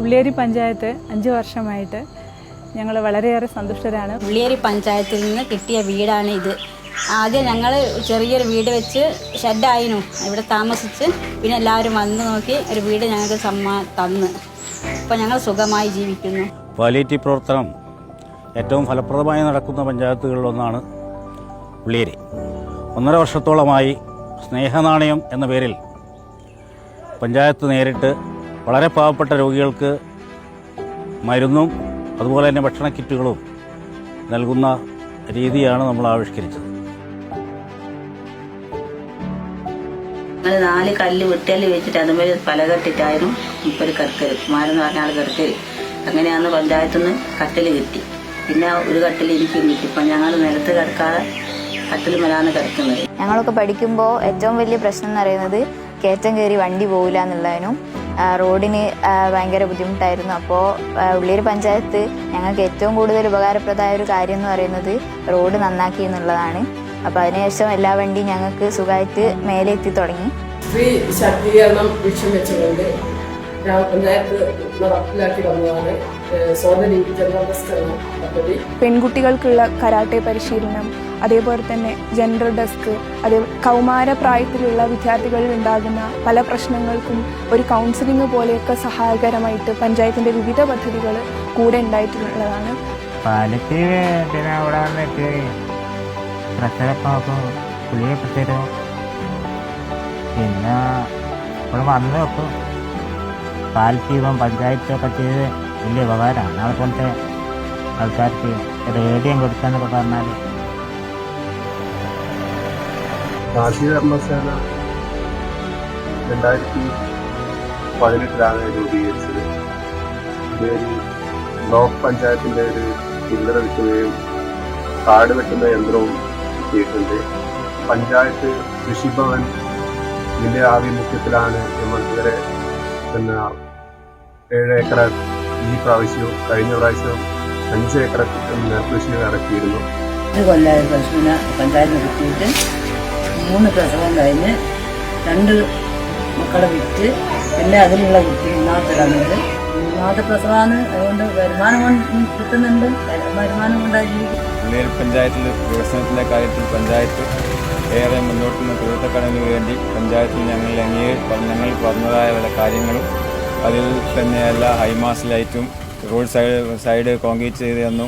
ഉള്ളിയേരി പഞ്ചായത്ത് 5 വർഷമായിട്ട് ഞങ്ങൾ വളരെയേറെ സന്തുഷ്ടരാണ്. ഉള്ളിയേരി പഞ്ചായത്തിൽ നിന്ന് കിട്ടിയ വീടാണ് ഇത്. ആദ്യം ഞങ്ങൾ ചെറിയൊരു വീട് വെച്ച് ഷെഡായിരുന്നു ഇവിടെ താമസിച്ച്, പിന്നെ എല്ലാവരും വന്ന് നോക്കി ഒരു വീട് ഞങ്ങൾക്ക് തന്ന് ഇപ്പോൾ ഞങ്ങൾ സുഖമായി ജീവിക്കുന്നു. പാലിയേറ്റീവ് പ്രവർത്തനം ഏറ്റവും ഫലപ്രദമായി നടക്കുന്ന പഞ്ചായത്തുകളിലൊന്നാണ് ഉള്ളിയേരി. 1.5 വർഷത്തോളമായി സ്നേഹനാണയം എന്ന പേരിൽ പഞ്ചായത്ത് നേരിട്ട് വളരെ പാവപ്പെട്ട രോഗികൾക്ക് മരുന്നും അതുപോലെ തന്നെ ഭക്ഷണ കിറ്റുകളും നൽകുന്ന രീതിയാണ് നമ്മൾ ആവിഷ്കരിച്ചത്. 4 കല്ല് വിട്ടല് വെച്ചിട്ട് അതുപോലെ പലകെട്ടിട്ടായിരുന്നു ഇപ്പോൾ ഒരു കർക്കര് കുമാരെന്ന് പറഞ്ഞ ആൾ കർക്കര്. അങ്ങനെയാണ് പഞ്ചായത്തിൽ നിന്ന് കട്ടിൽ കിട്ടി. പിന്നെ ഒരു കട്ടിൽ എനിക്കും കിട്ടി. ഇപ്പം ഞങ്ങൾ നിലത്ത് കിടക്കാതെ കട്ടിൽ മേലാണ് കിടക്കുന്നത്. ഞങ്ങളൊക്കെ പഠിക്കുമ്പോൾ ഏറ്റവും വലിയ പ്രശ്നം എന്ന് പറയുന്നത് കയറ്റം കയറി വണ്ടി പോകില്ല എന്നുള്ളതിനും റോഡിന് ഭയങ്കര ബുദ്ധിമുട്ടായിരുന്നു. അപ്പോൾ ഉള്ളിയേരി പഞ്ചായത്ത് ഞങ്ങൾക്ക് ഏറ്റവും കൂടുതൽ ഉപകാരപ്രദമായ ഒരു കാര്യം എന്ന് പറയുന്നത് റോഡ് നന്നാക്കി എന്നുള്ളതാണ്. അപ്പോൾ അതിനുശേഷം എല്ലാ വണ്ടിയും ഞങ്ങൾക്ക് സുഖമായിട്ട് മേലെ എത്തി തുടങ്ങി. സ്ത്രീ ശാക്തീകരണം ലക്ഷ്യം വെച്ചുകൊണ്ട് ഗ്രാമപഞ്ചായത്ത് നടപ്പിലാക്കി വന്നതാണ് സോദരി ജനറൽ പദ്ധതി. പെൺകുട്ടികൾക്കുള്ള കരാട്ടെ പരിശീലനം, അതേപോലെ തന്നെ ജെൻഡർ ഡെസ്ക്, അതേ കൗമാര പ്രായത്തിലുള്ള വിദ്യാർത്ഥികളിൽ ഉണ്ടാകുന്ന പല പ്രശ്നങ്ങൾക്കും ഒരു കൗൺസിലിംഗ് പോലെയൊക്കെ സഹായകരമായിട്ട് പഞ്ചായത്തിൻ്റെ വിവിധ പദ്ധതികൾ കൂടെ ഉണ്ടായിട്ടുള്ളതാണ്. പാലറ്റീവ് പിന്നെ അവിടെ വന്നിട്ട് പ്രശ്നപ്പാക്കും പുള്ളിയെ പ്രത്യേകം പിന്നെ ഇവിടെ വന്ന് നോക്കും. പാലറ്റീവും പഞ്ചായത്തൊക്കെ ചെയ്ത് വലിയ ഉപകാരമാണ്. അതുപോലത്തെ ആൾക്കാർക്ക് റേഡിയം കൊടുക്കാന്നൊക്കെ പറഞ്ഞാൽ കാർഷിക കർമ്മസേന 2018 രൂപീകരിച്ചത്. ഇതൊരു ബ്ലോക്ക് പഞ്ചായത്തിൻ്റെ ഒരു ചില്ലറ വെക്കുകയും കാട് വെട്ടുന്ന യന്ത്രവും കിട്ടിയിട്ടുണ്ട്. പഞ്ചായത്ത് കൃഷിഭവൻ ഇതിൻ്റെ ആഭിമുഖ്യത്തിലാണ് നമ്മൾ ഇതുവരെ പിന്നെ 7 ഏക്കർ ഈ പ്രാവശ്യവും കഴിഞ്ഞ പ്രാവശ്യവും 5 ഏക്കർ കൃഷി ഇറക്കിയിരുന്നു. ഒരു കൊല്ലം പശുവിനെ പഞ്ചായത്ത് കിട്ടിയിട്ട് 3 പ്രസവം കഴിഞ്ഞ് 2 മക്കളെ വിറ്റ് പിന്നെ അതിലുള്ള കുട്ടി ഒന്നാമത്തെ പ്രസവമാണ്. അതുകൊണ്ട് വരുമാനം കിട്ടുന്നുണ്ട്. വരുമാനം കൊണ്ടായിരിക്കും. ഉള്ളിയേരി പഞ്ചായത്തിൽ വികസനത്തിൻ്റെ കാര്യത്തിൽ പഞ്ചായത്ത് ഏറെ മുന്നോട്ട് നിന്ന് പ്രവർത്തനത്തിന് വേണ്ടി പഞ്ചായത്തിൽ ഞങ്ങൾ പറഞ്ഞതായ പല കാര്യങ്ങളും അതിൽ തന്നെ എല്ലാ ഹൈമാസ് ലൈറ്റും റോഡ് സൈഡ് കോൺക്രീറ്റ് ചെയ്ത് തന്നു.